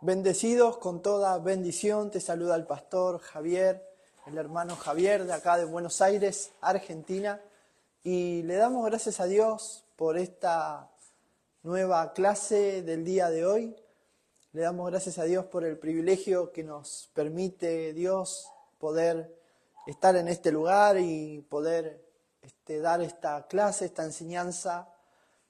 Bendecidos con toda bendición, te saluda el pastor Javier, el hermano Javier de acá de Buenos Aires, Argentina, y le damos gracias a Dios por esta nueva clase del día de hoy. Le damos gracias a Dios por el privilegio que nos permite Dios poder estar en este lugar y poder dar esta clase, esta enseñanza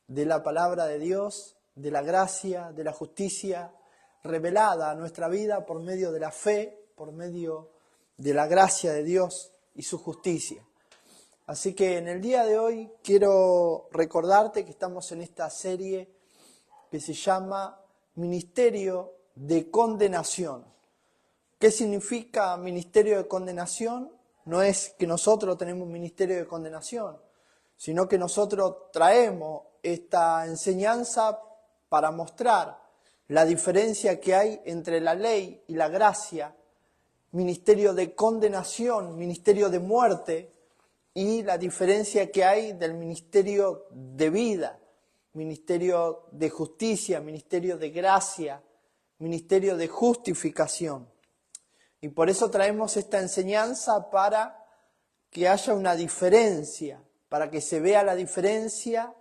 de la palabra de Dios, de la gracia, de la justicia, revelada a nuestra vida por medio de la fe, por medio de la gracia de Dios y su justicia. Así que en el día de hoy quiero recordarte que estamos en esta serie que se llama Ministerio de Condenación. ¿Qué significa ministerio de condenación? No es que nosotros tenemos un ministerio de condenación, sino que nosotros traemos esta enseñanza para mostrar la diferencia que hay entre la ley y la gracia, ministerio de condenación, ministerio de muerte, y la diferencia que hay del ministerio de vida, ministerio de justicia, ministerio de gracia, ministerio de justificación. Y por eso traemos esta enseñanza para que haya una diferencia, para que se vea la diferencia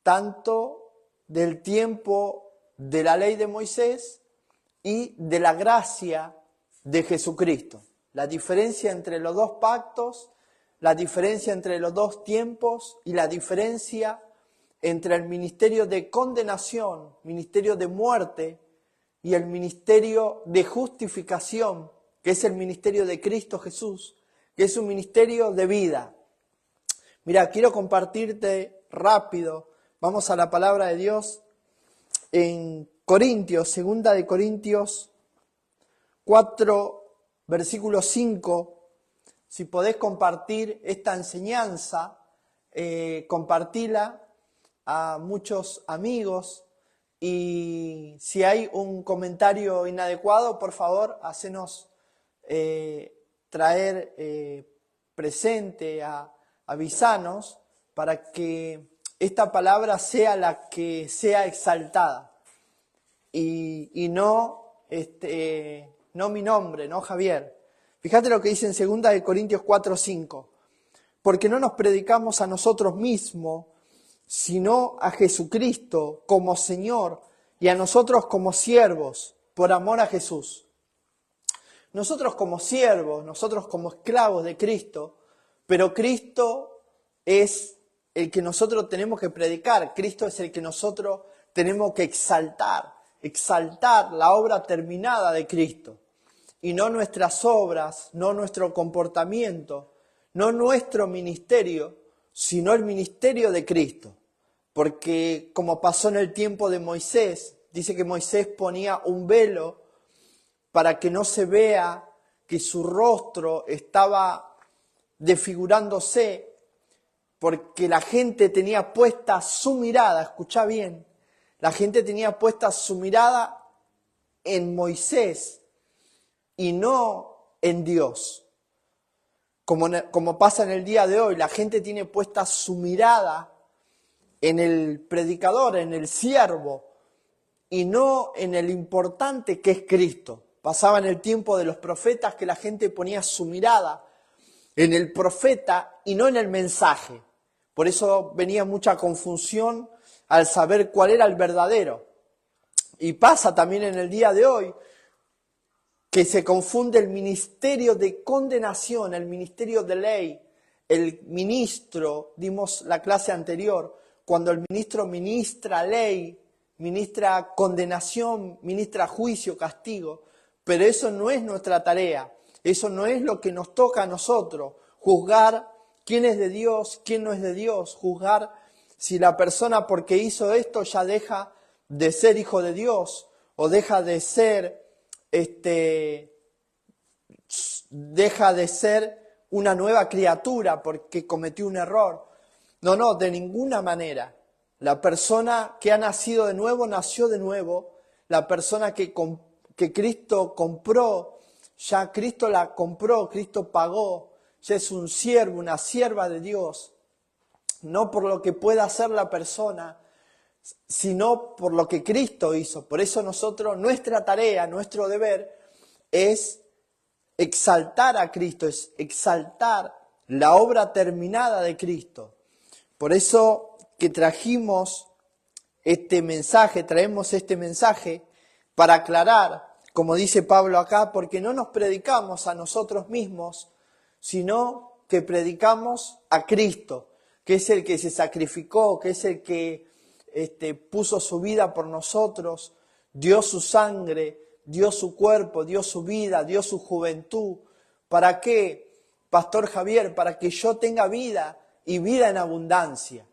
tanto del tiempo de la ley de Moisés y de la gracia de Jesucristo. La diferencia entre los dos pactos, la diferencia entre los dos tiempos y la diferencia entre el ministerio de condenación, ministerio de muerte, y el ministerio de justificación, que es el ministerio de Cristo Jesús, que es un ministerio de vida. Mira, quiero compartirte rápido, vamos a la palabra de Dios, en Corintios, 2 de Corintios 4, versículo 5, si podés compartir esta enseñanza, compartila a muchos amigos, y si hay un comentario inadecuado, por favor, hacenos traer presente, avisanos, para que esta palabra sea la que sea exaltada y no mi nombre, no Javier. Fíjate lo que dice en 2 de Corintios 4:5. Porque no nos predicamos a nosotros mismos, sino a Jesucristo como Señor y a nosotros como siervos por amor a Jesús. Nosotros como siervos, nosotros como esclavos de Cristo, pero Cristo es el que nosotros tenemos que predicar, Cristo es el que nosotros tenemos que exaltar la obra terminada de Cristo. Y no nuestras obras, no nuestro comportamiento, no nuestro ministerio, sino el ministerio de Cristo. Porque como pasó en el tiempo de Moisés, dice que Moisés ponía un velo para que no se vea que su rostro estaba desfigurándose, porque la gente tenía puesta su mirada, escucha bien, la gente tenía puesta su mirada en Moisés y no en Dios. Como pasa en el día de hoy, la gente tiene puesta su mirada en el predicador, en el siervo, y no en el importante que es Cristo. Pasaba en el tiempo de los profetas que la gente ponía su mirada en el profeta y no en el mensaje. Por eso venía mucha confusión al saber cuál era el verdadero. Y pasa también en el día de hoy que se confunde el ministerio de condenación, el ministerio de ley, el ministro, dimos la clase anterior, cuando el ministro ministra ley, ministra condenación, ministra juicio, castigo, pero eso no es nuestra tarea, eso no es lo que nos toca a nosotros, juzgar quién es de Dios, quién no es de Dios, juzgar si la persona porque hizo esto ya deja de ser hijo de Dios o deja de ser una nueva criatura porque cometió un error. No, de ninguna manera. La persona que ha nacido de nuevo, nació de nuevo. La persona que Cristo compró, ya Cristo la compró, Cristo pagó. Ya es un siervo, una sierva de Dios. No por lo que pueda hacer la persona, sino por lo que Cristo hizo. Por eso nosotros, nuestra tarea, nuestro deber es exaltar a Cristo, es exaltar la obra terminada de Cristo. Por eso que traemos este mensaje para aclarar, como dice Pablo acá, porque no nos predicamos a nosotros mismos, sino que predicamos a Cristo, que es el que se sacrificó, que es el que puso su vida por nosotros, dio su sangre, dio su cuerpo, dio su vida, dio su juventud. ¿Para qué, Pastor Javier? Para que yo tenga vida y vida en abundancia.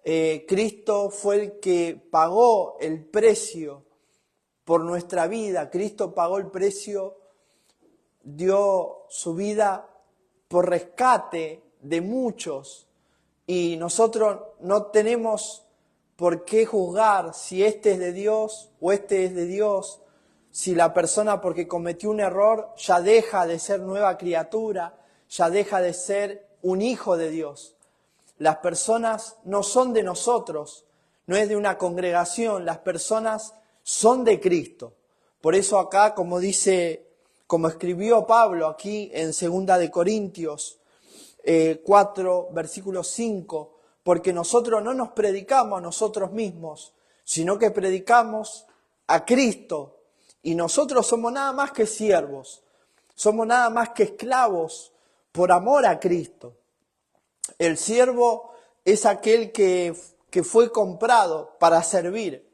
Cristo fue el que pagó el precio por nuestra vida. Cristo pagó el precio, dio su vida por rescate de muchos. Y nosotros no tenemos por qué juzgar si este es de Dios o este es de Dios, si la persona porque cometió un error ya deja de ser nueva criatura, ya deja de ser un hijo de Dios. Las personas no son de nosotros, no es de una congregación, las personas son de Cristo. Por eso acá, como escribió Pablo aquí en 2 de Corintios 4, versículo 5, porque nosotros no nos predicamos a nosotros mismos, sino que predicamos a Cristo. Y nosotros somos nada más que siervos, somos nada más que esclavos por amor a Cristo. El siervo es aquel que fue comprado para servir.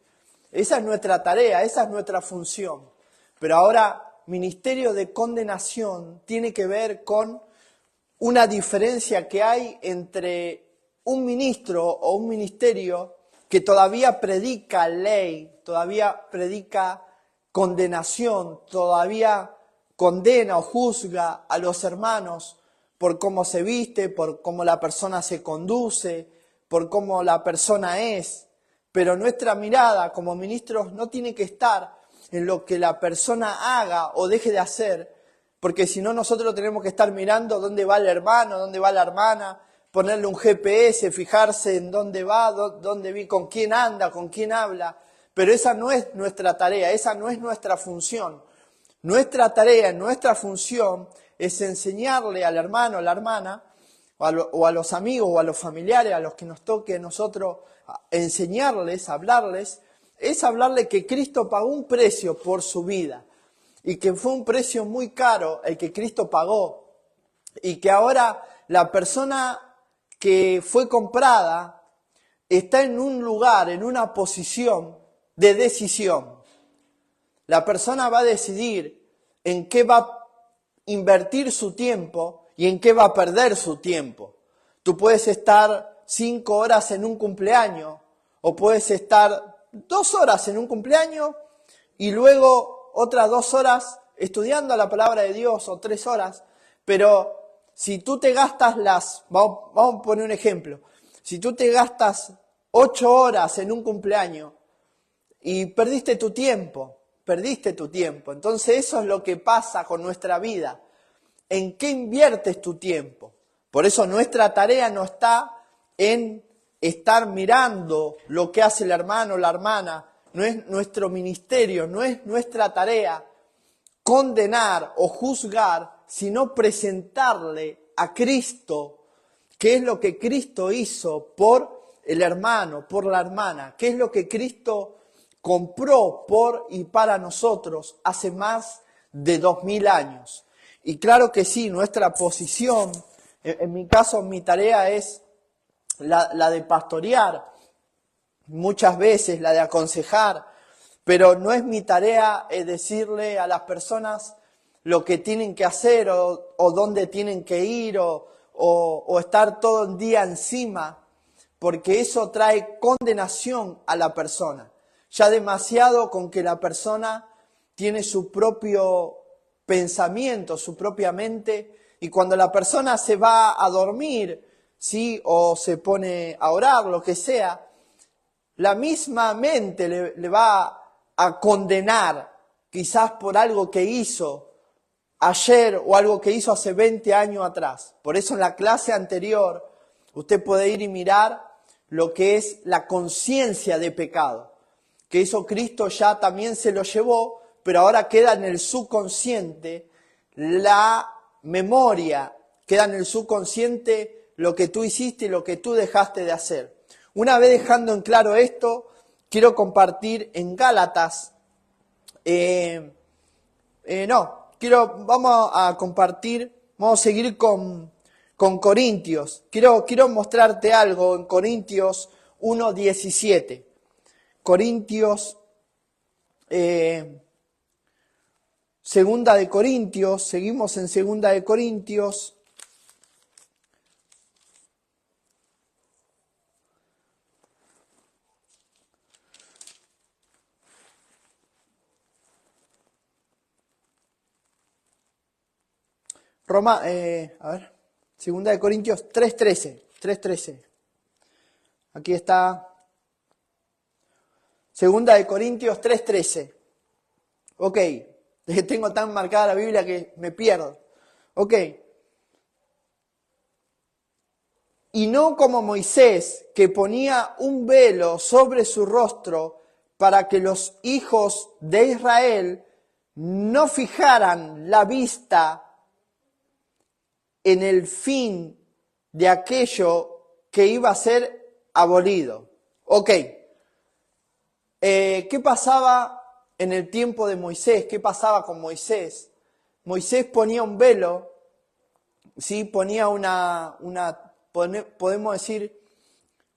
Esa es nuestra tarea, esa es nuestra función. Pero ahora, ministerio de condenación tiene que ver con una diferencia que hay entre un ministro o un ministerio que todavía predica ley, todavía predica condenación, todavía condena o juzga a los hermanos por cómo se viste, por cómo la persona se conduce, por cómo la persona es. Pero nuestra mirada como ministros no tiene que estar en lo que la persona haga o deje de hacer, porque si no nosotros tenemos que estar mirando dónde va el hermano, dónde va la hermana, ponerle un GPS, fijarse en dónde va, con quién anda, con quién habla. Pero esa no es nuestra tarea, esa no es nuestra función. Nuestra tarea, nuestra función es enseñarle al hermano, a la hermana, o a los amigos, o a los familiares, a los que nos toque a nosotros enseñarles, hablarles, es hablarle que Cristo pagó un precio por su vida y que fue un precio muy caro el que Cristo pagó y que ahora la persona que fue comprada está en un lugar, en una posición de decisión. La persona va a decidir en qué va a invertir su tiempo y en qué va a perder su tiempo. Tú puedes estar 5 horas en un cumpleaños o puedes estar 2 horas en un cumpleaños y luego otras 2 horas estudiando la palabra de Dios o 3 horas, pero si tú te gastas vamos a poner un ejemplo, si tú te gastas 8 horas en un cumpleaños y perdiste tu tiempo, entonces eso es lo que pasa con nuestra vida. ¿En qué inviertes tu tiempo? Por eso nuestra tarea no está en estar mirando lo que hace el hermano o la hermana, no es nuestro ministerio, no es nuestra tarea condenar o juzgar, sino presentarle a Cristo qué es lo que Cristo hizo por el hermano, por la hermana, qué es lo que Cristo compró por y para nosotros hace más de 2000 años. Y claro que sí, nuestra posición, en mi caso, mi tarea es la de pastorear, muchas veces la de aconsejar, pero no es mi tarea decirle a las personas lo que tienen que hacer o dónde tienen que ir o estar todo el día encima, porque eso trae condenación a la persona. Ya demasiado con que la persona tiene su propio pensamiento, su propia mente, y cuando la persona se va a dormir, ¿sí? O se pone a orar, lo que sea, la misma mente le va a condenar, quizás por algo que hizo ayer o algo que hizo hace 20 años atrás. Por eso en la clase anterior, usted puede ir y mirar lo que es la conciencia de pecado. Que eso Cristo ya también se lo llevó, pero ahora queda en el subconsciente la memoria, queda en el subconsciente lo que tú hiciste y lo que tú dejaste de hacer. Una vez dejando en claro esto, quiero compartir en Gálatas, vamos a compartir, vamos a seguir con Corintios. Quiero mostrarte algo en Corintios 1:17. Corintios, Segunda de Corintios, seguimos en Segunda de Corintios. Segunda de Corintios 3:13. Aquí está. Segunda de Corintios 3:13. Ok, tengo tan marcada la Biblia que me pierdo. Ok. Y no como Moisés, que ponía un velo sobre su rostro para que los hijos de Israel no fijaran la vista en el fin de aquello que iba a ser abolido. Ok. ¿Qué pasaba en el tiempo de Moisés? ¿Qué pasaba con Moisés? Moisés ponía un velo, ¿sí? Ponía podemos decir,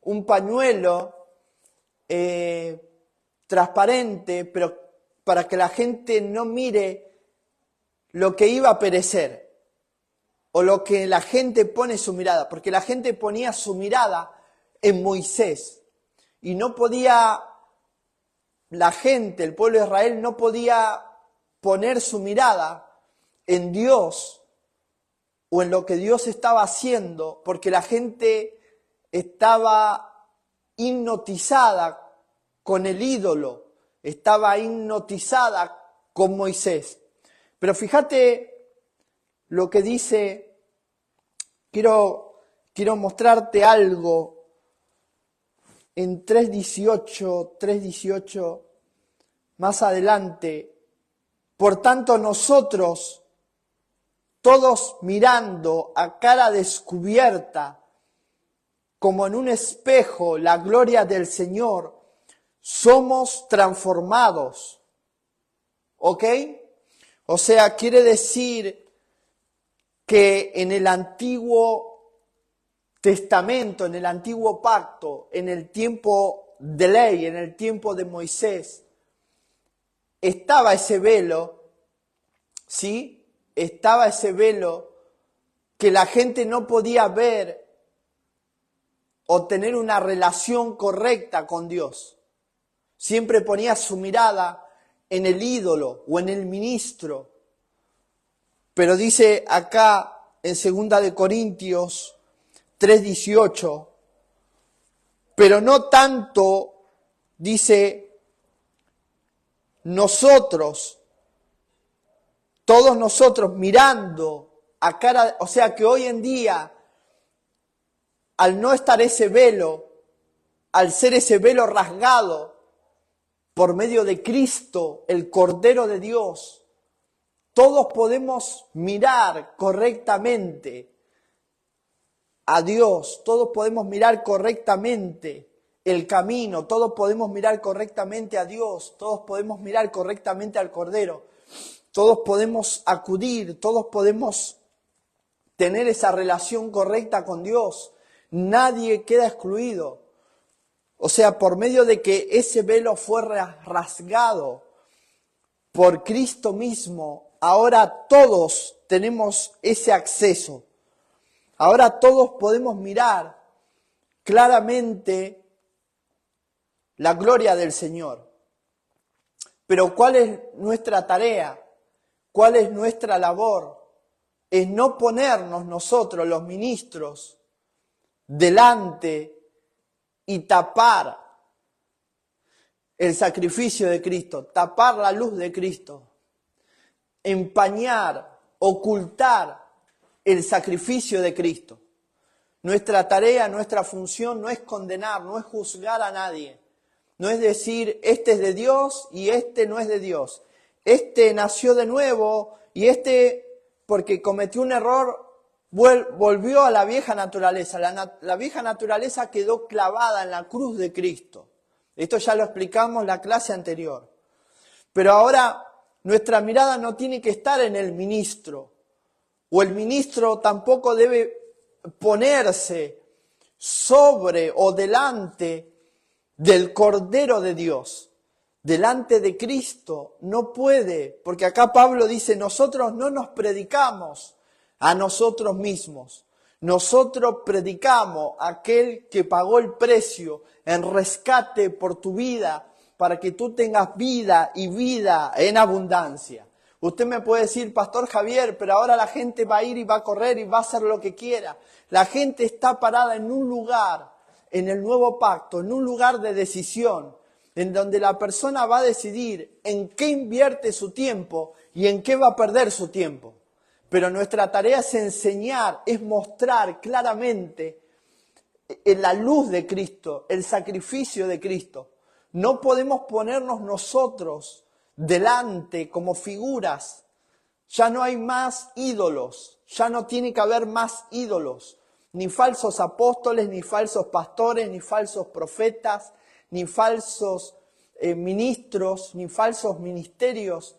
un pañuelo transparente, pero para que la gente no mire lo que iba a perecer, o lo que la gente pone su mirada, porque la gente ponía su mirada en Moisés, y no podía, la gente, el pueblo de Israel, no podía poner su mirada en Dios o en lo que Dios estaba haciendo, porque la gente estaba hipnotizada con el ídolo, estaba hipnotizada con Moisés. Pero fíjate lo que dice, quiero mostrarte algo en 3:18, más adelante. Por tanto, nosotros, todos mirando a cara descubierta, como en un espejo, la gloria del Señor, somos transformados. ¿Ok? O sea, quiere decir que en el Antiguo Testamento, en el Antiguo Pacto, en el tiempo de ley, en el tiempo de Moisés, estaba ese velo, ¿sí? Estaba ese velo que la gente no podía ver o tener una relación correcta con Dios. Siempre ponía su mirada en el ídolo o en el ministro. Pero dice acá en 2 de Corintios 3:18, pero no tanto, dice, nosotros, todos nosotros mirando a cara, o sea que hoy en día, al no estar ese velo, al ser ese velo rasgado por medio de Cristo, el Cordero de Dios, todos podemos mirar correctamente a Dios, todos podemos mirar correctamente el camino, todos podemos mirar correctamente a Dios, todos podemos mirar correctamente al Cordero, todos podemos acudir, todos podemos tener esa relación correcta con Dios, nadie queda excluido. O sea, por medio de que ese velo fue rasgado por Cristo mismo, ahora todos tenemos ese acceso. Ahora todos podemos mirar claramente la gloria del Señor. Pero ¿cuál es nuestra tarea? ¿Cuál es nuestra labor? Es no ponernos nosotros, los ministros, delante y tapar el sacrificio de Cristo, tapar la luz de Cristo, empañar, ocultar el sacrificio de Cristo. Nuestra tarea, nuestra función no es condenar, no es juzgar a nadie. No es decir, este es de Dios y este no es de Dios. Este nació de nuevo y este, porque cometió un error, volvió a la vieja naturaleza. La vieja naturaleza quedó clavada en la cruz de Cristo. Esto ya lo explicamos en la clase anterior. Pero ahora nuestra mirada no tiene que estar en el ministro. O el ministro tampoco debe ponerse sobre o delante del Cordero de Dios. Delante de Cristo no puede, porque acá Pablo dice, nosotros no nos predicamos a nosotros mismos. Nosotros predicamos a aquel que pagó el precio en rescate por tu vida, para que tú tengas vida y vida en abundancia. Usted me puede decir, Pastor Javier, pero ahora la gente va a ir y va a correr y va a hacer lo que quiera. La gente está parada en un lugar, en el nuevo pacto, en un lugar de decisión, en donde la persona va a decidir en qué invierte su tiempo y en qué va a perder su tiempo. Pero nuestra tarea es enseñar, es mostrar claramente en la luz de Cristo, el sacrificio de Cristo. No podemos ponernos nosotros delante como figuras. Ya no hay más ídolos, ya no tiene que haber más ídolos, ni falsos apóstoles, ni falsos pastores, ni falsos profetas, ni falsos ministros, ni falsos ministerios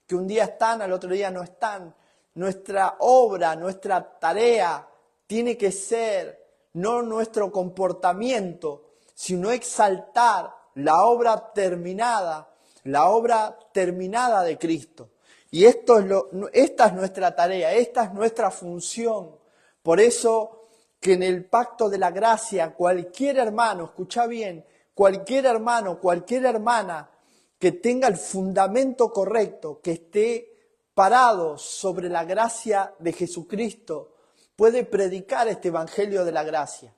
que un día están, al otro día no están. Nuestra obra, nuestra tarea tiene que ser no nuestro comportamiento, sino exaltar la obra terminada de Cristo. Y esta es nuestra tarea, esta es nuestra función. Por eso que en el pacto de la gracia, cualquier hermano, escucha bien, cualquier hermano, cualquier hermana que tenga el fundamento correcto, que esté parado sobre la gracia de Jesucristo, puede predicar este evangelio de la gracia.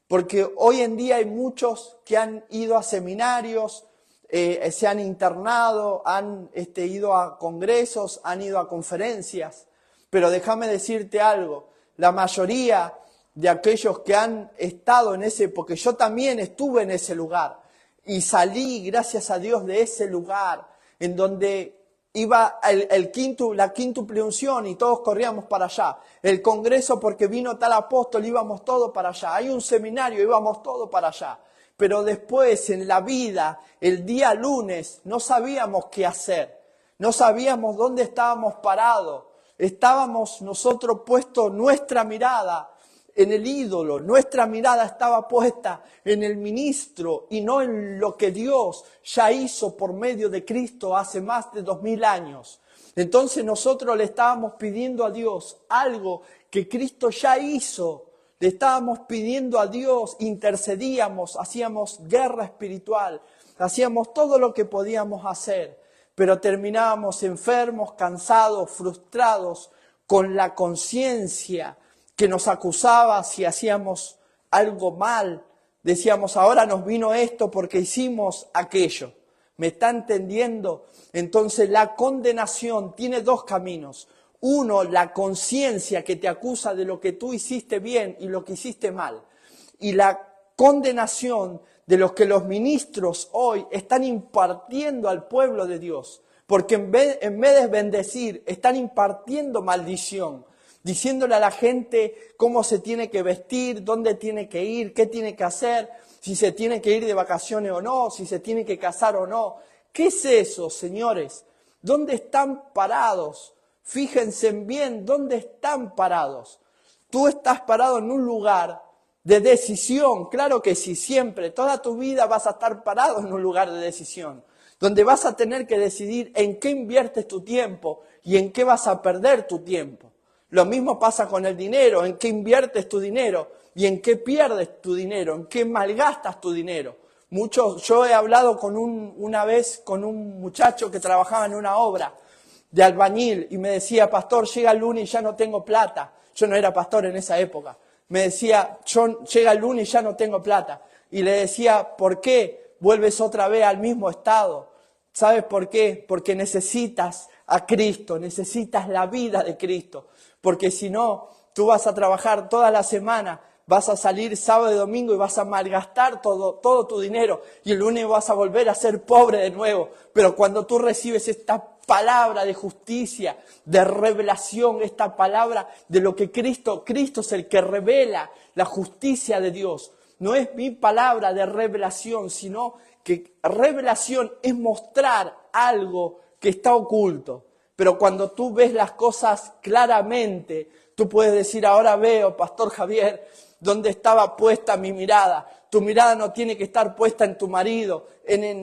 Porque hoy en día hay muchos que han ido a seminarios, se han internado, han ido a congresos, han ido a conferencias. Pero déjame decirte algo, la mayoría de aquellos que han estado en ese, porque yo también estuve en ese lugar y salí, gracias a Dios, de ese lugar en donde iba la quíntuple unción y todos corríamos para allá. El congreso porque vino tal apóstol, íbamos todos para allá. Hay un seminario, íbamos todos para allá. Pero después en la vida, el día lunes, no sabíamos qué hacer. No sabíamos dónde estábamos parados. Estábamos nosotros puestos nuestra mirada en el ídolo, nuestra mirada estaba puesta en el ministro y no en lo que Dios ya hizo por medio de Cristo hace más de 2000 años. Entonces nosotros le estábamos pidiendo a Dios algo que Cristo ya hizo. Le estábamos pidiendo a Dios, intercedíamos, hacíamos guerra espiritual, hacíamos todo lo que podíamos hacer, pero terminábamos enfermos, cansados, frustrados, con la conciencia que nos acusaba si hacíamos algo mal. Decíamos, ahora nos vino esto porque hicimos aquello. ¿Me está entendiendo? Entonces la condenación tiene dos caminos. Uno, la conciencia que te acusa de lo que tú hiciste bien y lo que hiciste mal. Y la condenación de lo que los ministros hoy están impartiendo al pueblo de Dios. Porque en vez de bendecir, están impartiendo maldición. Diciéndole a la gente cómo se tiene que vestir, dónde tiene que ir, qué tiene que hacer, si se tiene que ir de vacaciones o no, si se tiene que casar o no. ¿Qué es eso, señores? ¿Dónde están parados? Fíjense bien, ¿dónde están parados? Tú estás parado en un lugar de decisión, claro que sí, siempre, toda tu vida vas a estar parado en un lugar de decisión, donde vas a tener que decidir en qué inviertes tu tiempo y en qué vas a perder tu tiempo. Lo mismo pasa con el dinero, en qué inviertes tu dinero y en qué pierdes tu dinero, en qué malgastas tu dinero. Yo he hablado una vez con un muchacho que trabajaba en una obra de albañil y me decía, pastor, llega el lunes y ya no tengo plata. Yo no era pastor en esa época. Me decía, llega el lunes y ya no tengo plata. Y le decía, ¿por qué vuelves otra vez al mismo estado? ¿Sabes por qué? Porque necesitas a Cristo, necesitas la vida de Cristo. Porque si no, tú vas a trabajar toda la semana vas a salir sábado y domingo y vas a malgastar todo tu dinero y el lunes vas a volver a ser pobre de nuevo. Pero cuando tú recibes esta palabra de justicia, de revelación, esta palabra de lo que Cristo es el que revela la justicia de Dios. No es mi palabra de revelación, sino que revelación es mostrar algo que está oculto. Pero cuando tú ves las cosas claramente, tú puedes decir, ahora veo, Pastor Javier, dónde estaba puesta mi mirada. Tu mirada no tiene que estar puesta en tu marido,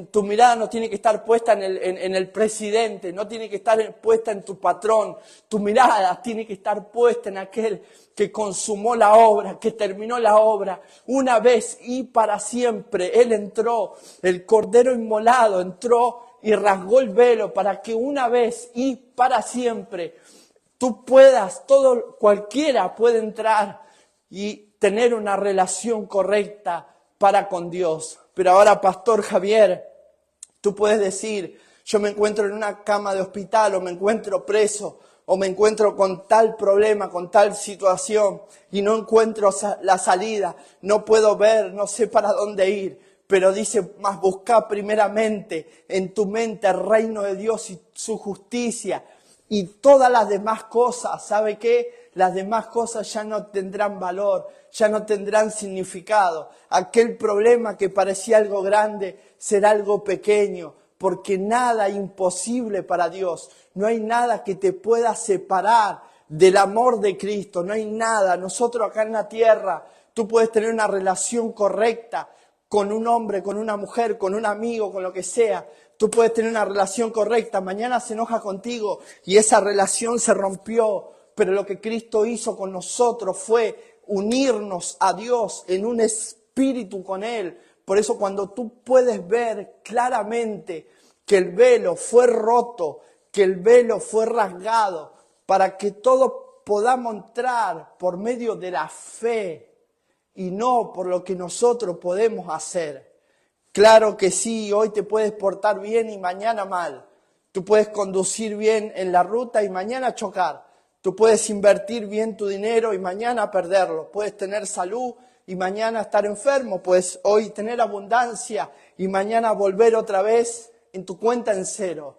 tu mirada no tiene que estar puesta en el presidente, no tiene que estar puesta en tu patrón. Tu mirada tiene que estar puesta en aquel que consumó la obra, que terminó la obra una vez y para siempre. Él entró, el Cordero inmolado entró y rasgó el velo para que una vez y para siempre tú puedas, cualquiera puede entrar y tener una relación correcta para con Dios. Pero ahora, Pastor Javier, tú puedes decir, yo me encuentro en una cama de hospital o me encuentro preso o me encuentro con tal problema, con tal situación y no encuentro la salida, no puedo ver, no sé para dónde ir. Pero dice, más busca primeramente en tu mente el reino de Dios y su justicia y todas las demás cosas, ¿sabe qué? Las demás cosas ya no tendrán valor, ya no tendrán significado. Aquel problema que parecía algo grande será algo pequeño, porque nada es imposible para Dios. No hay nada que te pueda separar del amor de Cristo, no hay nada. Nosotros acá en la tierra, tú puedes tener una relación correcta con un hombre, con una mujer, con un amigo, con lo que sea. Tú puedes tener una relación correcta, mañana se enoja contigo y esa relación se rompió. Pero lo que Cristo hizo con nosotros fue unirnos a Dios en un espíritu con Él. Por eso cuando tú puedes ver claramente que el velo fue roto, que el velo fue rasgado, para que todos podamos entrar por medio de la fe y no por lo que nosotros podemos hacer. Claro que sí, hoy te puedes portar bien y mañana mal. Tú puedes conducir bien en la ruta y mañana chocar. Tú puedes invertir bien tu dinero y mañana perderlo. Puedes tener salud y mañana estar enfermo. Puedes hoy tener abundancia y mañana volver otra vez en tu cuenta en cero.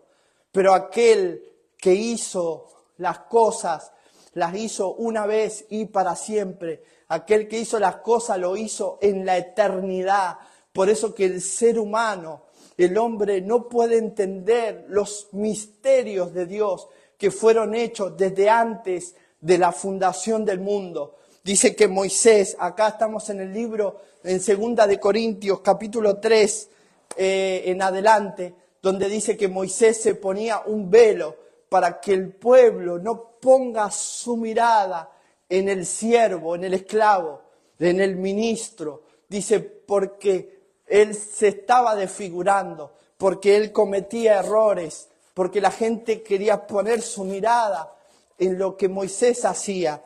Pero aquel que hizo las cosas, las hizo una vez y para siempre. Aquel que hizo las cosas lo hizo en la eternidad. Por eso que el ser humano, el hombre, no puede entender los misterios de Dios que fueron hechos desde antes de la fundación del mundo. Dice que Moisés, acá estamos en el libro, en 2 de Corintios, capítulo 3, en adelante, donde dice que Moisés se ponía un velo para que el pueblo no ponga su mirada en el siervo, en el esclavo, en el ministro. Dice, porque él se estaba desfigurando, porque él cometía errores, porque la gente quería poner su mirada en lo que Moisés hacía.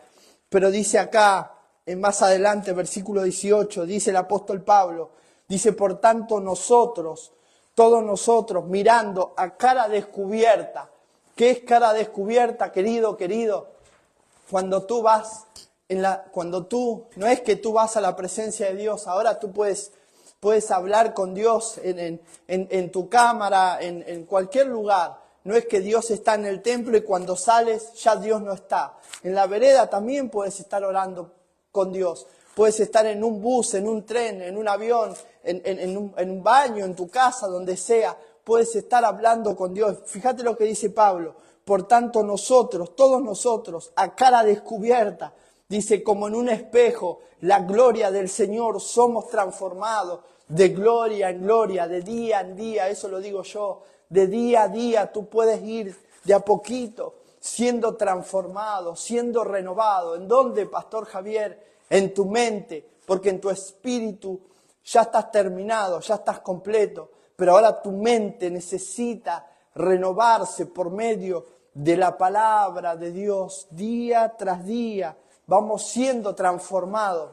Pero dice acá, más adelante, versículo 18, dice el apóstol Pablo, dice, por tanto nosotros, todos nosotros, mirando a cara descubierta. ¿Qué es cara descubierta, querido? Cuando tú vas, no es que tú vas a la presencia de Dios, ahora tú puedes hablar con Dios en tu cámara, en cualquier lugar. No es que Dios está en el templo y cuando sales ya Dios no está. En la vereda también puedes estar orando con Dios. Puedes estar en un bus, en un tren, en un avión, en un baño, en tu casa, donde sea. Puedes estar hablando con Dios. Fíjate lo que dice Pablo. Por tanto nosotros, todos nosotros, a cara descubierta, dice, como en un espejo, la gloria del Señor, somos transformados de gloria en gloria, de día en día, eso lo digo yo, de día a día tú puedes ir de a poquito siendo transformado, siendo renovado. ¿En dónde, Pastor Javier? En tu mente, porque en tu espíritu ya estás terminado, ya estás completo, pero ahora tu mente necesita renovarse por medio de la palabra de Dios día tras día. Vamos siendo transformados.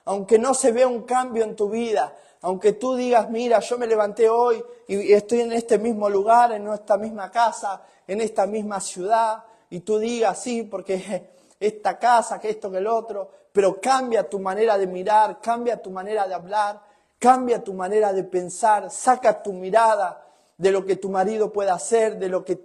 Aunque no se vea un cambio en tu vida, aunque tú digas, mira, yo me levanté hoy y estoy en este mismo lugar, en esta misma casa, en esta misma ciudad, y tú digas, sí, porque esta casa, que esto, que el otro, pero cambia tu manera de mirar, cambia tu manera de hablar, cambia tu manera de pensar, saca tu mirada de lo que tu marido puede hacer, de lo que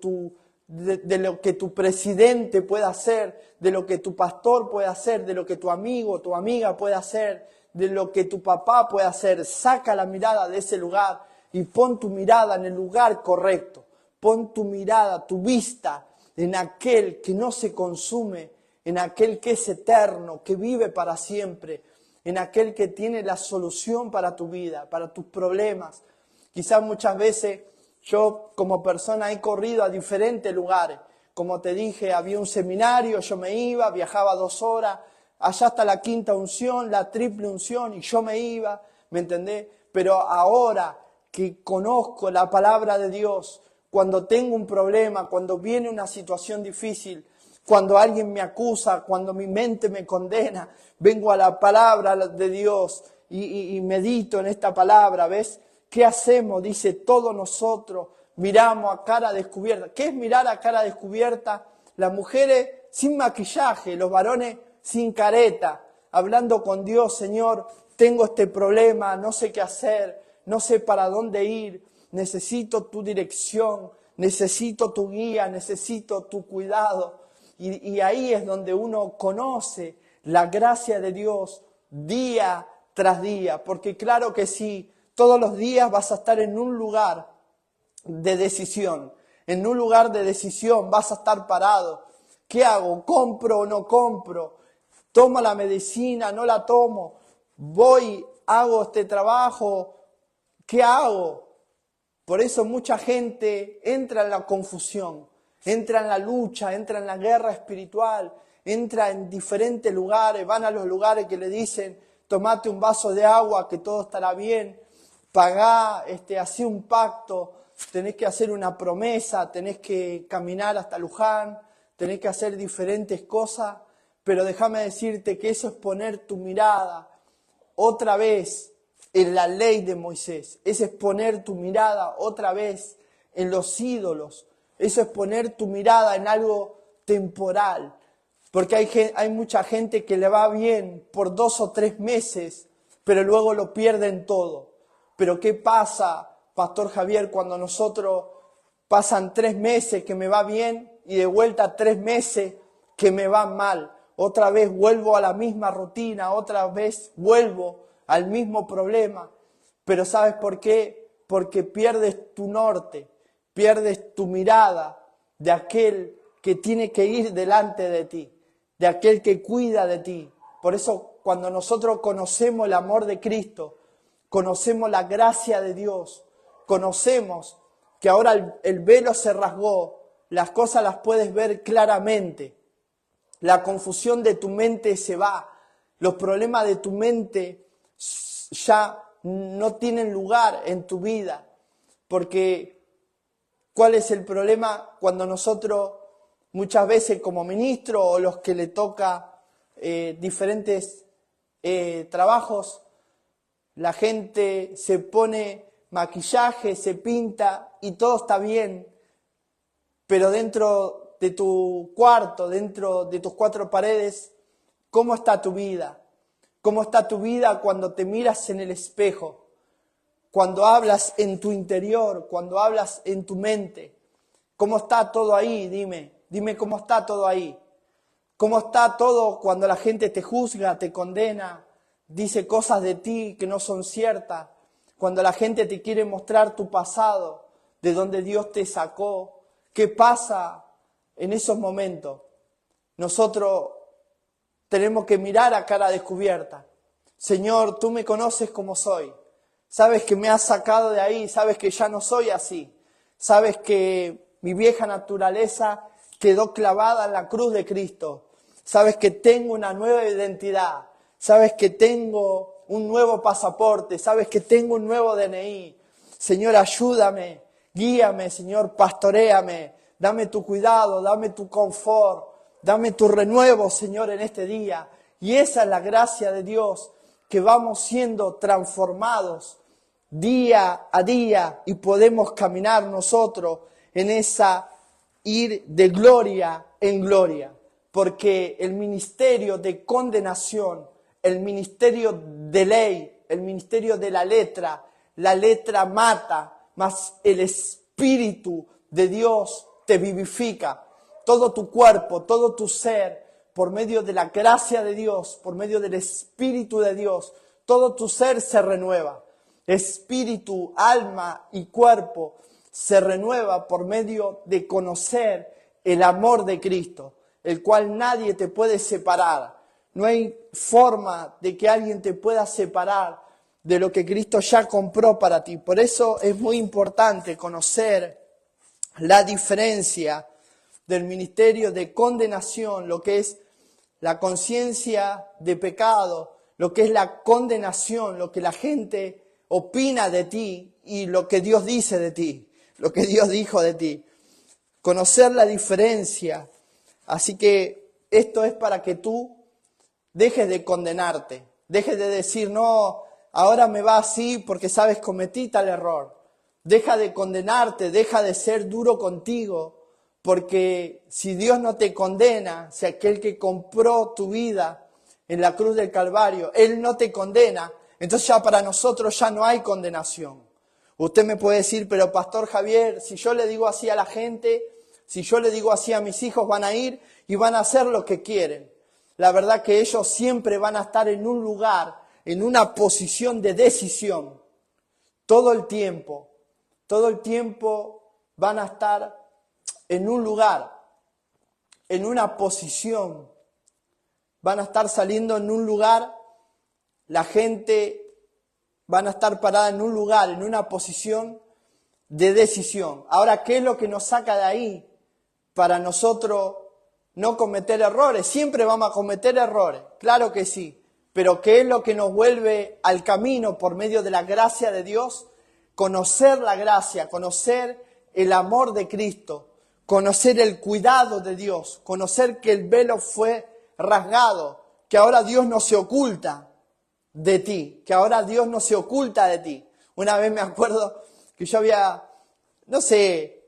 tu presidente puede hacer, de lo que tu pastor puede hacer, de lo que tu amigo o tu amiga puede hacer, de lo que tu papá puede hacer. Saca la mirada de ese lugar y pon tu mirada en el lugar correcto. Pon tu mirada, tu vista en aquel que no se consume, en aquel que es eterno, que vive para siempre, en aquel que tiene la solución para tu vida, para tus problemas. Quizás muchas veces yo como persona he corrido a diferentes lugares. Como te dije, había un seminario, yo me iba, viajaba 2 horas, allá hasta la 5ª unción, la triple unción, y yo me iba, ¿me entendés? Pero ahora que conozco la palabra de Dios, cuando tengo un problema, cuando viene una situación difícil, cuando alguien me acusa, cuando mi mente me condena, vengo a la palabra de Dios y medito en esta palabra, ¿ves? ¿Qué hacemos? Dice, todos nosotros miramos a cara descubierta. ¿Qué es mirar a cara descubierta? Las mujeres sin maquillaje, los varones sin careta, hablando con Dios, Señor, tengo este problema, no sé qué hacer, no sé para dónde ir, necesito tu dirección, necesito tu guía, necesito tu cuidado. Y ahí es donde uno conoce la gracia de Dios día tras día, porque claro que sí, todos los días vas a estar en un lugar de decisión. En un lugar de decisión vas a estar parado. ¿Qué hago? ¿Compro o no compro? ¿Tomo la medicina? ¿No la tomo? ¿Voy? ¿Hago este trabajo? ¿Qué hago? Por eso mucha gente entra en la confusión, entra en la lucha, entra en la guerra espiritual, entra en diferentes lugares, van a los lugares que le dicen, tomate un vaso de agua que todo estará bien. Pagá, hacé un pacto, tenés que hacer una promesa, tenés que caminar hasta Luján, tenés que hacer diferentes cosas, pero déjame decirte que eso es poner tu mirada otra vez en la ley de Moisés, eso es poner tu mirada otra vez en los ídolos, eso es poner tu mirada en algo temporal, porque hay mucha gente que le va bien por 2 o 3 meses, pero luego lo pierden todo. Pero ¿qué pasa, Pastor Javier, cuando nosotros pasan 3 meses que me va bien y de vuelta 3 meses que me va mal? Otra vez vuelvo a la misma rutina, otra vez vuelvo al mismo problema. Pero ¿sabes por qué? Porque pierdes tu norte, pierdes tu mirada de aquel que tiene que ir delante de ti, de aquel que cuida de ti. Por eso cuando nosotros conocemos el amor de Cristo, conocemos la gracia de Dios, conocemos que ahora el velo se rasgó, las cosas las puedes ver claramente, la confusión de tu mente se va, los problemas de tu mente ya no tienen lugar en tu vida, porque ¿cuál es el problema cuando nosotros muchas veces como ministro o los que le toca diferentes trabajos, la gente se pone maquillaje, se pinta y todo está bien, pero dentro de tu cuarto, dentro de tus 4 paredes, ¿cómo está tu vida? ¿Cómo está tu vida cuando te miras en el espejo? Cuando hablas en tu interior, cuando hablas en tu mente. ¿Cómo está todo ahí? Dime cómo está todo ahí. ¿Cómo está todo cuando la gente te juzga, te condena, dice cosas de ti que no son ciertas? Cuando la gente te quiere mostrar tu pasado, de donde Dios te sacó. ¿Qué pasa en esos momentos? Nosotros tenemos que mirar a cara descubierta. Señor, tú me conoces como soy. Sabes que me has sacado de ahí, sabes que ya no soy así. Sabes que mi vieja naturaleza quedó clavada en la cruz de Cristo. Sabes que tengo una nueva identidad. Sabes que tengo un nuevo pasaporte. Sabes que tengo un nuevo DNI. Señor, ayúdame, guíame, Señor, pastoréame. Dame tu cuidado, dame tu confort. Dame tu renuevo, Señor, en este día. Y esa es la gracia de Dios, que vamos siendo transformados día a día y podemos caminar nosotros en esa ir de gloria en gloria. porque el ministerio de condenación, el ministerio de ley, el ministerio de la letra mata, mas el Espíritu de Dios te vivifica. Todo tu cuerpo, todo tu ser, por medio de la gracia de Dios, por medio del Espíritu de Dios, todo tu ser se renueva. Espíritu, alma y cuerpo se renueva por medio de conocer el amor de Cristo, el cual nadie te puede separar. No hay forma de que alguien te pueda separar de lo que Cristo ya compró para ti. Por eso es muy importante conocer la diferencia del ministerio de condenación, lo que es la conciencia de pecado, lo que es la condenación, lo que la gente opina de ti y lo que Dios dice de ti, lo que Dios dijo de ti. Conocer la diferencia. Así que esto es para que tú dejes de condenarte, dejes de decir, no, ahora me va así porque sabes, cometí tal error. Deja de condenarte, deja de ser duro contigo, porque si Dios no te condena, si aquel que compró tu vida en la cruz del Calvario, Él no te condena, entonces ya para nosotros ya no hay condenación. Usted me puede decir, pero Pastor Javier, si yo le digo así a la gente, si yo le digo así a mis hijos, van a ir y van a hacer lo que quieren. La verdad que ellos siempre van a estar en un lugar, en una posición de decisión. Todo el tiempo van a estar en un lugar, en una posición. Van a estar saliendo en un lugar, la gente van a estar parada en un lugar, en una posición de decisión. Ahora, ¿qué es lo que nos saca de ahí para nosotros no cometer errores? Siempre vamos a cometer errores, claro que sí, pero ¿qué es lo que nos vuelve al camino por medio de la gracia de Dios? Conocer la gracia, conocer el amor de Cristo, conocer el cuidado de Dios, conocer que el velo fue rasgado, que ahora Dios no se oculta de ti, que ahora Dios no se oculta de ti. Una vez me acuerdo que yo había, no sé,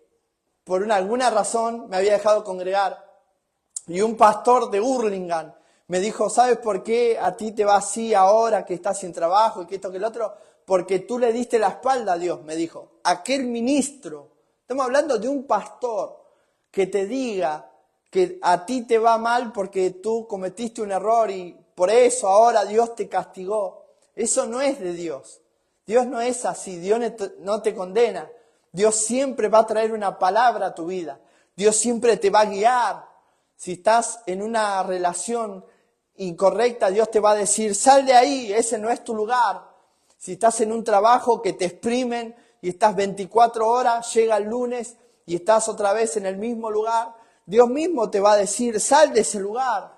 por alguna razón me había dejado congregar y un pastor de Hurlingham me dijo, ¿sabes por qué a ti te va así ahora que estás sin trabajo y que esto que el otro? Porque tú le diste la espalda a Dios, me dijo. Aquel ministro, estamos hablando de un pastor que te diga que a ti te va mal porque tú cometiste un error y por eso ahora Dios te castigó. Eso no es de Dios. Dios no es así, Dios no te condena. Dios siempre va a traer una palabra a tu vida. Dios siempre te va a guiar. Si estás en una relación incorrecta, Dios te va a decir, sal de ahí, ese no es tu lugar. Si estás en un trabajo que te exprimen y estás 24 horas, llega el lunes y estás otra vez en el mismo lugar, Dios mismo te va a decir, sal de ese lugar.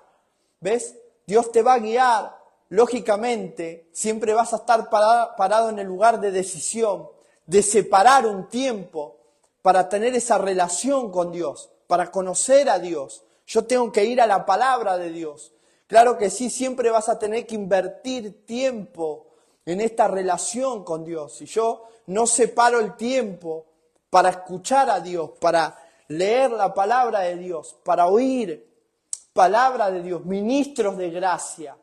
¿Ves? Dios te va a guiar. Lógicamente, siempre vas a estar parado en el lugar de decisión, de separar un tiempo para tener esa relación con Dios, para conocer a Dios. Yo tengo que ir a la palabra de Dios. Claro que sí, siempre vas a tener que invertir tiempo en esta relación con Dios. Si yo no separo el tiempo para escuchar a Dios, para leer la palabra de Dios, para oír palabra de Dios, ministros de gracia.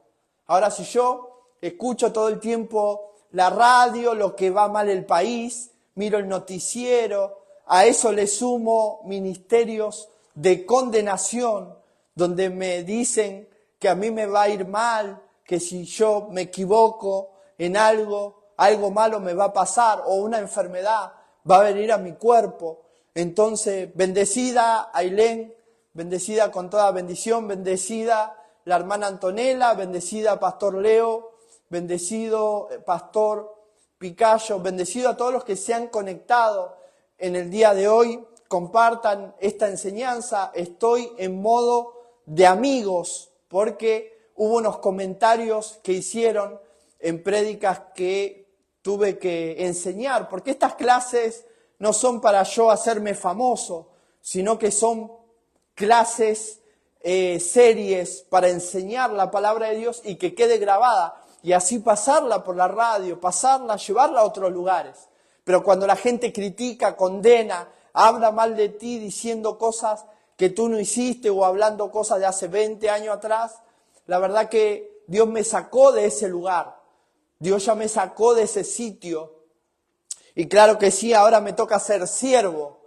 Ahora, si yo escucho todo el tiempo la radio, lo que va mal el país, miro el noticiero, a eso le sumo ministerios de condenación, donde me dicen que a mí me va a ir mal, que si yo me equivoco en algo malo me va a pasar, o una enfermedad va a venir a mi cuerpo. Entonces, bendecida Ailén, bendecida con toda bendición, bendecida la hermana Antonella, bendecida Pastor Leo, bendecido Pastor Picayo, bendecido a todos los que se han conectado en el día de hoy. Compartan esta enseñanza. Estoy en modo de amigos porque hubo unos comentarios que hicieron en prédicas que tuve que enseñar, porque estas clases no son para yo hacerme famoso, sino que son clases, series para enseñar la palabra de Dios y que quede grabada y así pasarla por la radio, pasarla, llevarla a otros lugares. Pero cuando la gente critica, condena, habla mal de ti diciendo cosas que tú no hiciste o hablando cosas de hace 20 años atrás. La verdad que Dios me sacó de ese lugar. Dios ya me sacó de ese sitio. Y claro que sí, ahora me toca ser siervo.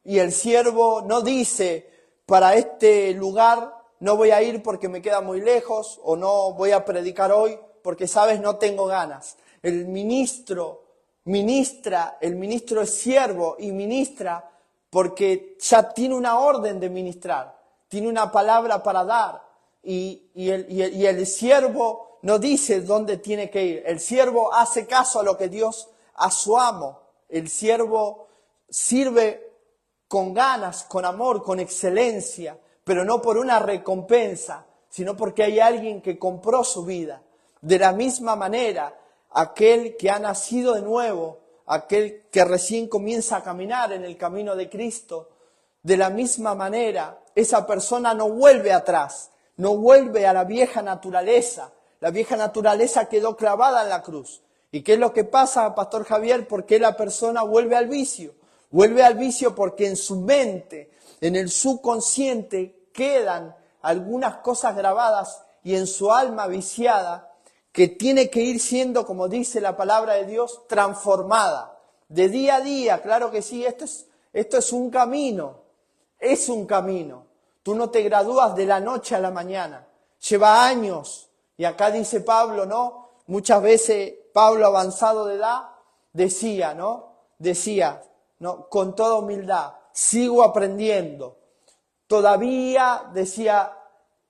Y el siervo no dice, para este lugar no voy a ir porque me queda muy lejos, o no voy a predicar hoy porque, sabes, no tengo ganas. El ministro ministra, el ministro es siervo y ministra porque ya tiene una orden de ministrar, tiene una palabra para dar. Y el siervo no dice dónde tiene que ir. El siervo hace caso a lo que Dios, a su amo. El siervo sirve con ganas, con amor, con excelencia, pero no por una recompensa, sino porque hay alguien que compró su vida. De la misma manera, aquel que ha nacido de nuevo, aquel que recién comienza a caminar en el camino de Cristo, de la misma manera, esa persona no vuelve atrás, no vuelve a la vieja naturaleza. La vieja naturaleza quedó clavada en la cruz. ¿Y qué es lo que pasa, Pastor Javier? ¿Por qué la persona vuelve al vicio? Vuelve al vicio porque en su mente, en el subconsciente, quedan algunas cosas grabadas y en su alma viciada que tiene que ir siendo, como dice la palabra de Dios, transformada. De día a día, claro que sí, esto es un camino, es un camino. Tú no te gradúas de la noche a la mañana, lleva años. Y acá dice Pablo, ¿no? Muchas veces Pablo, avanzado de edad, decía, ¿no? Con toda humildad, sigo aprendiendo. Todavía decía,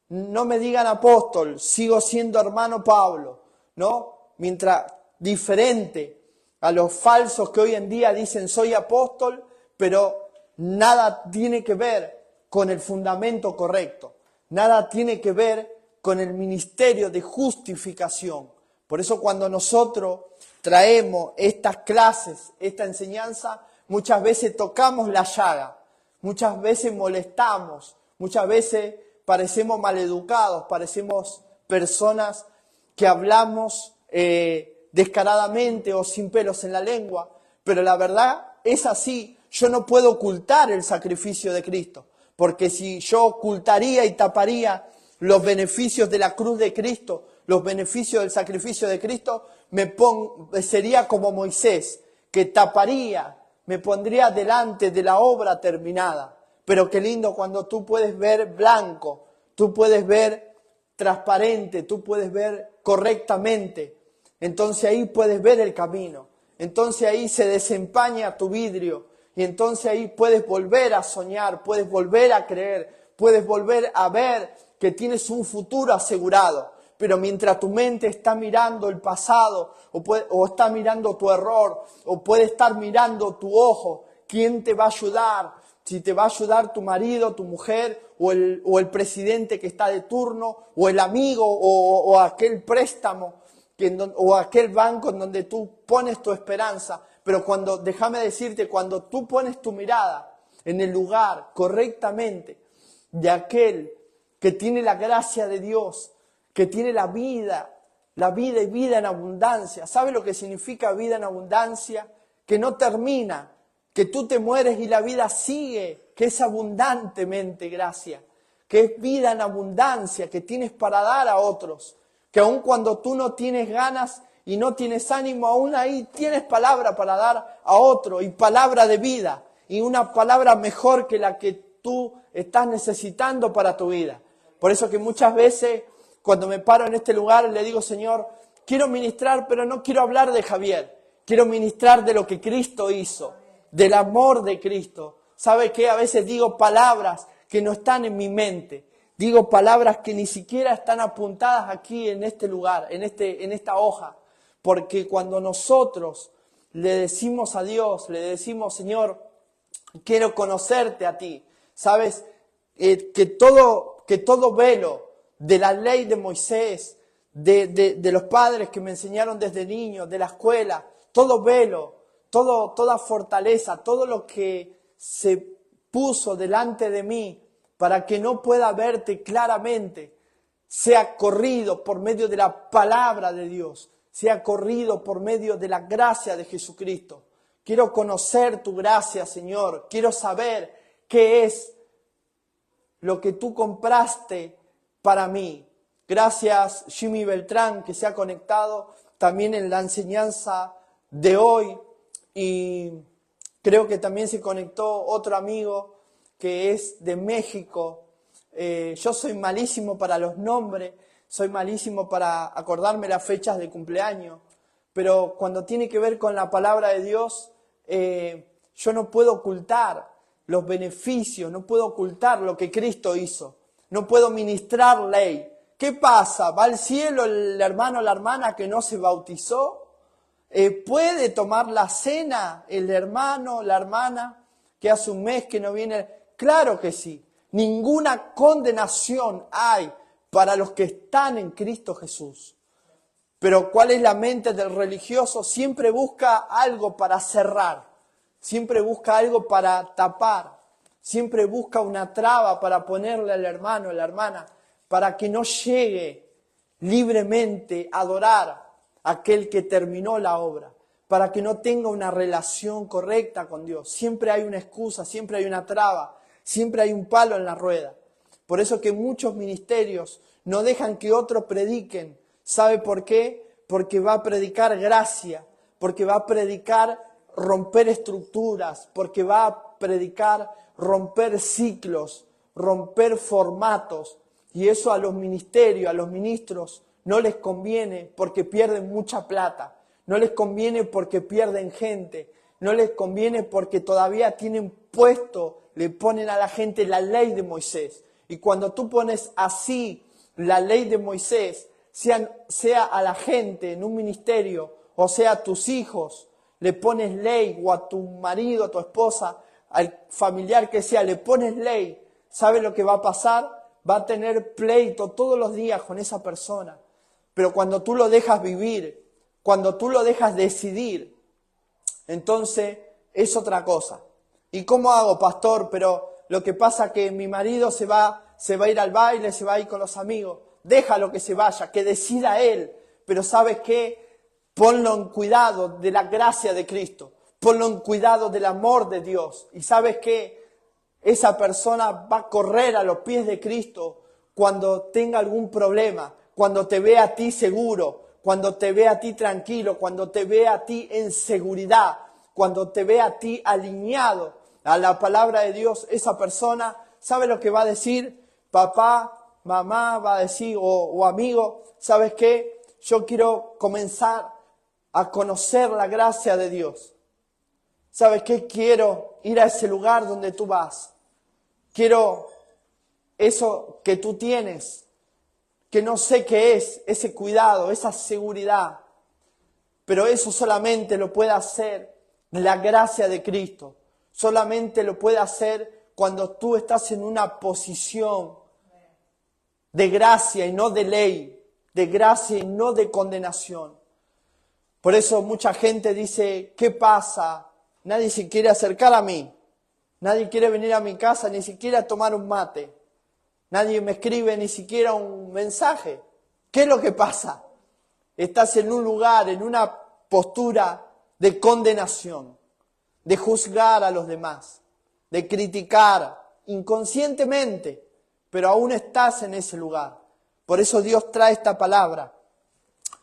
no me digan apóstol, sigo siendo hermano Pablo, ¿no? Mientras diferente a los falsos que hoy en día dicen soy apóstol, pero nada tiene que ver con el fundamento correcto, nada tiene que ver con el ministerio de justificación. Por eso cuando nosotros traemos estas clases, esta enseñanza, muchas veces tocamos la llaga, muchas veces molestamos, muchas veces parecemos maleducados, parecemos personas que hablamos descaradamente o sin pelos en la lengua, pero la verdad es así. Yo no puedo ocultar el sacrificio de Cristo, porque si yo ocultaría y taparía los beneficios de la cruz de Cristo, los beneficios del sacrificio de Cristo, sería como Moisés, que taparía, me pondría delante de la obra terminada. Pero qué lindo cuando tú puedes ver blanco, tú puedes ver transparente, tú puedes ver correctamente. Entonces ahí puedes ver el camino. Entonces ahí se desempaña tu vidrio. Y entonces ahí puedes volver a soñar, puedes volver a creer, puedes volver a ver que tienes un futuro asegurado. Pero mientras tu mente está mirando el pasado, o está mirando tu error, o puede estar mirando tu ojo, ¿quién te va a ayudar? Si te va a ayudar tu marido, tu mujer, o el presidente que está de turno, o el amigo, o aquel préstamo, o aquel banco en donde tú pones tu esperanza. Pero déjame decirte, cuando tú pones tu mirada en el lugar correctamente de aquel que tiene la gracia de Dios, que tiene la vida y vida en abundancia. ¿Sabe lo que significa vida en abundancia? Que no termina, que tú te mueres y la vida sigue, que es abundantemente gracia, que es vida en abundancia, que tienes para dar a otros, que aun cuando tú no tienes ganas y no tienes ánimo, aún ahí tienes palabra para dar a otro, y palabra de vida, y una palabra mejor que la que tú estás necesitando para tu vida. Por eso que muchas veces cuando me paro en este lugar le digo, Señor, quiero ministrar, pero no quiero hablar de Javier, quiero ministrar de lo que Cristo hizo, del amor de Cristo. ¿Sabe qué? A veces digo palabras que no están en mi mente, digo palabras que ni siquiera están apuntadas aquí en este lugar, en esta hoja, porque cuando nosotros le decimos a Dios, le decimos, Señor, quiero conocerte a ti, ¿sabes? Que todo velo de la ley de Moisés, de los padres que me enseñaron desde niño, de la escuela, todo velo, toda fortaleza, todo lo que se puso delante de mí para que no pueda verte claramente, sea corrido por medio de la palabra de Dios, sea corrido por medio de la gracia de Jesucristo. Quiero conocer tu gracia, Señor, quiero saber qué es lo que tú compraste para mí. Gracias Jimmy Beltrán, que se ha conectado también en la enseñanza de hoy, y creo que también se conectó otro amigo que es de México. Yo soy malísimo para los nombres, soy malísimo para acordarme las fechas de cumpleaños, pero cuando tiene que ver con la palabra de Dios, yo no puedo ocultar los beneficios, no puedo ocultar lo que Cristo hizo, no puedo ministrar ley. ¿Qué pasa? ¿Va al cielo el hermano o la hermana que no se bautizó? ¿Puede tomar la cena el hermano, la hermana que hace un mes que no viene? Claro que sí. Ninguna condenación hay para los que están en Cristo Jesús. Pero ¿cuál es la mente del religioso? Siempre busca algo para cerrar, siempre busca algo para tapar, siempre busca una traba para ponerle al hermano, a la hermana, para que no llegue libremente a adorar aquel que terminó la obra, para que no tenga una relación correcta con Dios. Siempre hay una excusa, siempre hay una traba, siempre hay un palo en la rueda. Por eso que muchos ministerios no dejan que otros prediquen. ¿Sabe por qué? Porque va a predicar gracia, porque va a predicar romper estructuras, porque va a predicar romper ciclos, romper formatos. Y eso a los ministerios, a los ministros, no les conviene porque pierden mucha plata, no les conviene porque pierden gente, no les conviene porque todavía tienen puesto, le ponen a la gente la ley de Moisés. Y cuando tú pones así la ley de Moisés, sea a la gente en un ministerio, o sea a tus hijos, le pones ley, o a tu marido, a tu esposa, al familiar que sea, le pones ley, ¿sabe lo que va a pasar? Va a tener pleito todos los días con esa persona. Pero cuando tú lo dejas vivir, cuando tú lo dejas decidir, entonces es otra cosa. ¿Y cómo hago, pastor? Pero lo que pasa es que mi marido se va a ir al baile, se va a ir con los amigos. Déjalo que se vaya, que decida él. Pero ¿sabes qué? Ponlo en cuidado de la gracia de Cristo. Ponlo en cuidado del amor de Dios. ¿Y sabes qué? Esa persona va a correr a los pies de Cristo cuando tenga algún problema, cuando te vea a ti seguro, cuando te vea a ti tranquilo, cuando te vea a ti en seguridad, cuando te vea a ti alineado a la palabra de Dios. Esa persona, ¿sabe lo que va a decir? Papá, mamá, va a decir, o amigo, ¿sabes qué? Yo quiero comenzar a conocer la gracia de Dios. ¿Sabes qué? Quiero ir a ese lugar donde tú vas. Quiero eso que tú tienes, que no sé qué es, ese cuidado, esa seguridad. Pero eso solamente lo puede hacer la gracia de Cristo. Solamente lo puede hacer cuando tú estás en una posición de gracia y no de ley, de gracia y no de condenación. Por eso mucha gente dice, ¿qué pasa? Nadie se quiere acercar a mí. Nadie quiere venir a mi casa, ni siquiera tomar un mate. Nadie me escribe ni siquiera un mensaje. ¿Qué es lo que pasa? Estás en un lugar, en una postura de condenación, de juzgar a los demás, de criticar inconscientemente, pero aún estás en ese lugar. Por eso Dios trae esta palabra.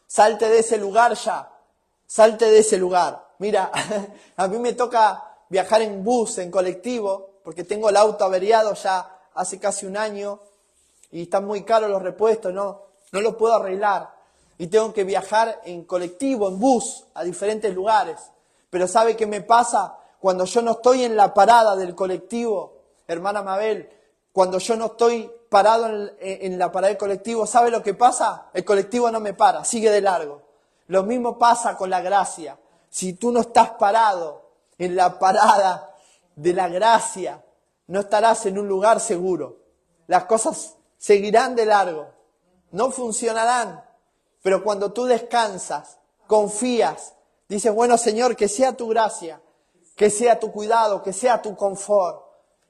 Salte de ese lugar ya, salte de ese lugar. Mira, a mí me toca viajar en bus, en colectivo, porque tengo el auto averiado ya hace casi un año y están muy caros los repuestos, no lo puedo arreglar. Y tengo que viajar en colectivo, en bus, a diferentes lugares. Pero ¿sabe qué me pasa? Cuando yo no estoy en la parada del colectivo, hermana Mabel, cuando yo no estoy parado en la parada del colectivo, ¿sabe lo que pasa? El colectivo no me para, sigue de largo. Lo mismo pasa con la gracia. Si tú no estás parado en la parada de la gracia, no estarás en un lugar seguro. Las cosas seguirán de largo, no funcionarán. Pero cuando tú descansas, confías, dices, bueno Señor, que sea tu gracia, que sea tu cuidado, que sea tu confort,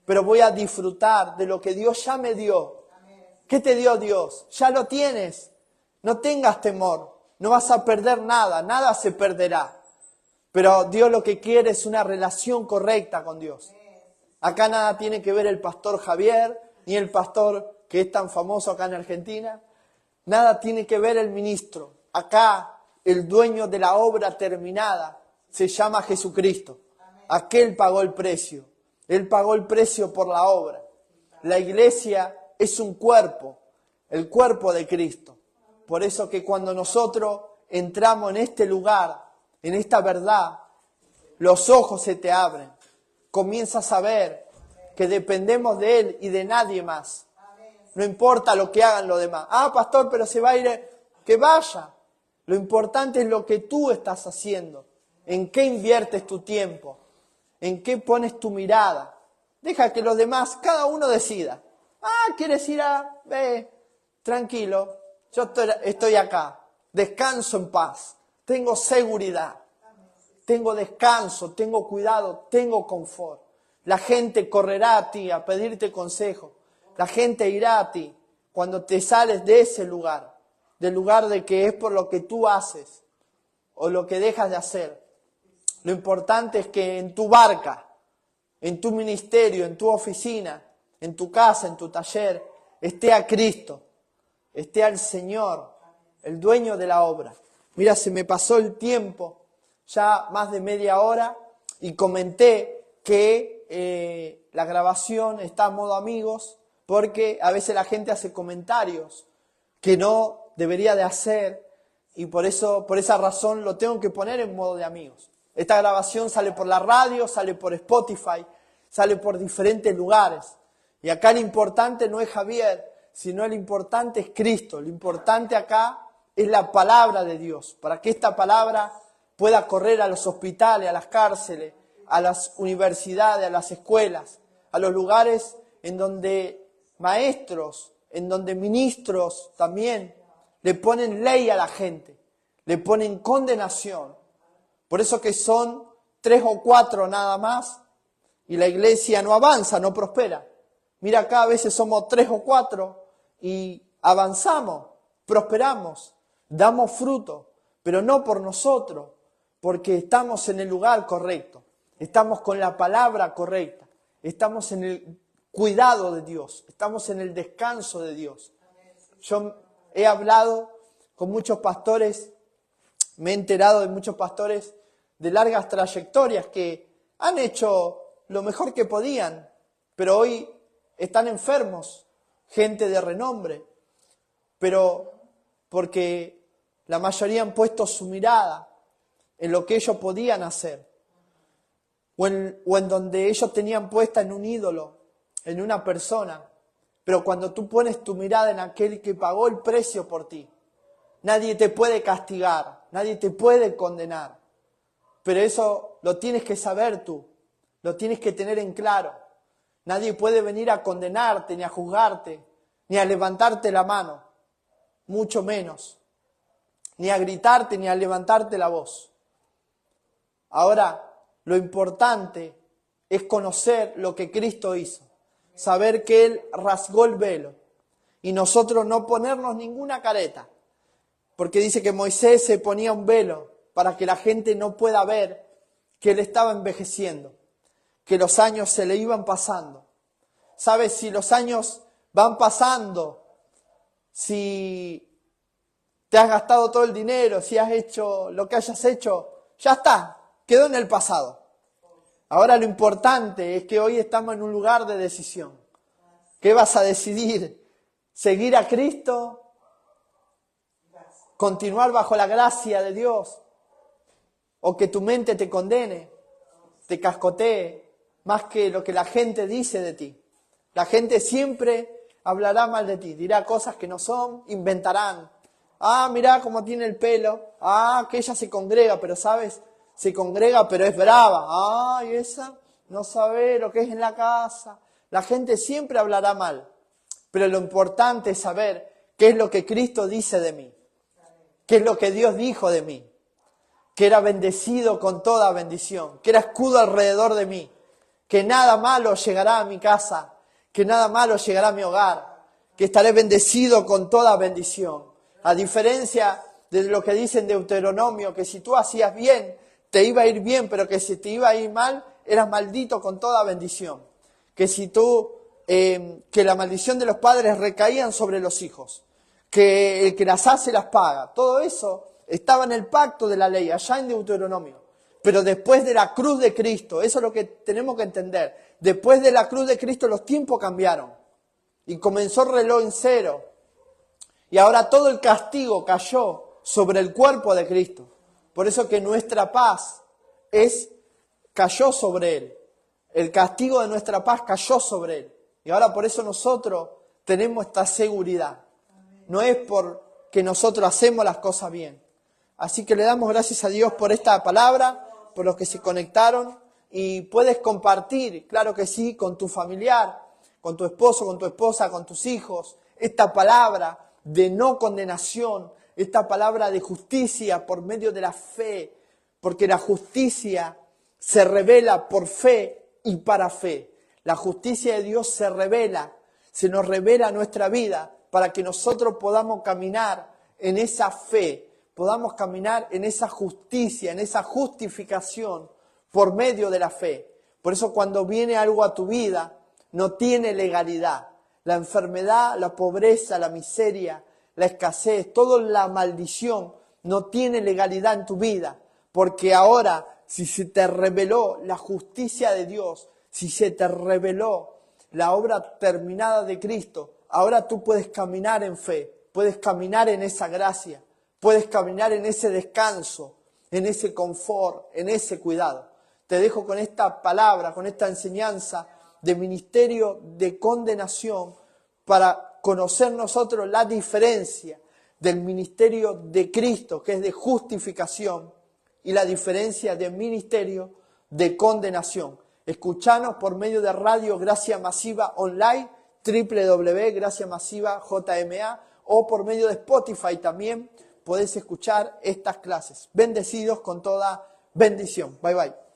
pero voy a disfrutar de lo que Dios ya me dio. ¿Qué te dio Dios? Ya lo tienes. No tengas temor, no vas a perder nada, nada se perderá. Pero Dios lo que quiere es una relación correcta con Dios. Acá nada tiene que ver el pastor Javier, ni el pastor que es tan famoso acá en Argentina. Nada tiene que ver el ministro. Acá el dueño de la obra terminada se llama Jesucristo. Aquel pagó el precio. Él pagó el precio por la obra. La iglesia es un cuerpo, el cuerpo de Cristo. Por eso que cuando nosotros entramos en este lugar, en esta verdad, los ojos se te abren. Comienzas a ver que dependemos de Él y de nadie más. No importa lo que hagan los demás. Ah, pastor, pero se va a ir. Que vaya. Lo importante es lo que tú estás haciendo. En qué inviertes tu tiempo. En qué pones tu mirada. Deja que los demás, cada uno decida. Ah, ¿quieres ir a...? Ve, tranquilo. Yo estoy acá. Descanso en paz. Tengo seguridad. Tengo descanso, tengo cuidado, tengo confort. La gente correrá a ti a pedirte consejo. La gente irá a ti cuando te sales de ese lugar. Del lugar de que es por lo que tú haces o lo que dejas de hacer. Lo importante es que en tu barca, en tu ministerio, en tu oficina, en tu casa, en tu taller, esté a Cristo, esté al Señor, el dueño de la obra. Mira, se me pasó el tiempo, ya más de media hora, y comenté que la grabación está a modo amigos, porque a veces la gente hace comentarios que no debería de hacer, y por esa razón lo tengo que poner en modo de amigos. Esta grabación sale por la radio, sale por Spotify, sale por diferentes lugares. Y acá lo importante no es Javier, sino lo importante es Cristo. Lo importante acá es la palabra de Dios, para que esta palabra pueda correr a los hospitales, a las cárceles, a las universidades, a las escuelas, a los lugares en donde maestros, en donde ministros también le ponen ley a la gente, le ponen condenación. Por eso que son 3 o 4 nada más y la iglesia no avanza, no prospera. Mira acá, a veces somos 3 o 4 y avanzamos, prosperamos, damos fruto, pero no por nosotros, porque estamos en el lugar correcto, estamos con la palabra correcta, estamos en el cuidado de Dios, estamos en el descanso de Dios. Yo he hablado con muchos pastores, me he enterado de muchos pastores de largas trayectorias que han hecho lo mejor que podían, pero hoy están enfermos, gente de renombre, pero porque la mayoría han puesto su mirada en lo que ellos podían hacer, o en donde ellos tenían puesta en un ídolo, en una persona. Pero cuando tú pones tu mirada en aquel que pagó el precio por ti, nadie te puede castigar, nadie te puede condenar. Pero eso lo tienes que saber tú, lo tienes que tener en claro. Nadie puede venir a condenarte, ni a juzgarte, ni a levantarte la mano, mucho menos, ni a gritarte, ni a levantarte la voz. Ahora, lo importante es conocer lo que Cristo hizo, saber que Él rasgó el velo y nosotros no ponernos ninguna careta, porque dice que Moisés se ponía un velo para que la gente no pueda ver que Él estaba envejeciendo, que los años se le iban pasando. ¿Sabes? Si los años van pasando, si te has gastado todo el dinero, si has hecho lo que hayas hecho, ya está, quedó en el pasado. Ahora lo importante es que hoy estamos en un lugar de decisión. ¿Qué vas a decidir? ¿Seguir a Cristo? ¿Continuar bajo la gracia de Dios? ¿O que tu mente te condene, te cascotee, más que lo que la gente dice de ti? La gente siempre hablará mal de ti, dirá cosas que no son, inventarán. Ah, mirá cómo tiene el pelo. Ah, que ella se congrega, pero ¿sabes? Se congrega, pero es brava. Ah, y esa no sabe lo que es en la casa. La gente siempre hablará mal. Pero lo importante es saber qué es lo que Cristo dice de mí. Qué es lo que Dios dijo de mí. Que era bendecido con toda bendición. Que era escudo alrededor de mí. Que nada malo llegará a mi casa. Que nada malo llegará a mi hogar. Que estaré bendecido con toda bendición. A diferencia de lo que dice en Deuteronomio, que si tú hacías bien, te iba a ir bien, pero que si te iba a ir mal, eras maldito con toda bendición. Que si tú que la maldición de los padres recaían sobre los hijos, que el que las hace las paga. Todo eso estaba en el pacto de la ley, allá en Deuteronomio. Pero después de la cruz de Cristo, eso es lo que tenemos que entender. Después de la cruz de Cristo los tiempos cambiaron. Y comenzó el reloj en cero. Y ahora todo el castigo cayó sobre el cuerpo de Cristo. Por eso que nuestra paz cayó sobre Él. El castigo de nuestra paz cayó sobre Él. Y ahora por eso nosotros tenemos esta seguridad. No es porque nosotros hacemos las cosas bien. Así que le damos gracias a Dios por esta palabra, por los que se conectaron. Y puedes compartir, claro que sí, con tu familiar, con tu esposo, con tu esposa, con tus hijos, esta palabra de no condenación, esta palabra de justicia por medio de la fe, porque la justicia se revela por fe y para fe. La justicia de Dios se nos revela a nuestra vida para que nosotros podamos caminar en esa fe, podamos caminar en esa justicia, en esa justificación por medio de la fe. Por eso cuando viene algo a tu vida, no tiene legalidad. La enfermedad, la pobreza, la miseria, la escasez, toda la maldición no tiene legalidad en tu vida. Porque ahora, si se te reveló la justicia de Dios, si se te reveló la obra terminada de Cristo, ahora tú puedes caminar en fe, puedes caminar en esa gracia, puedes caminar en ese descanso, en ese confort, en ese cuidado. Te dejo con esta palabra, con esta enseñanza de ministerio de condenación para conocer nosotros la diferencia del ministerio de Cristo, que es de justificación, y la diferencia del ministerio de condenación. Escuchanos por medio de Radio Gracia Masiva Online, www.graciamasiva.jma, o por medio de Spotify también podés escuchar estas clases. Bendecidos con toda bendición. Bye bye.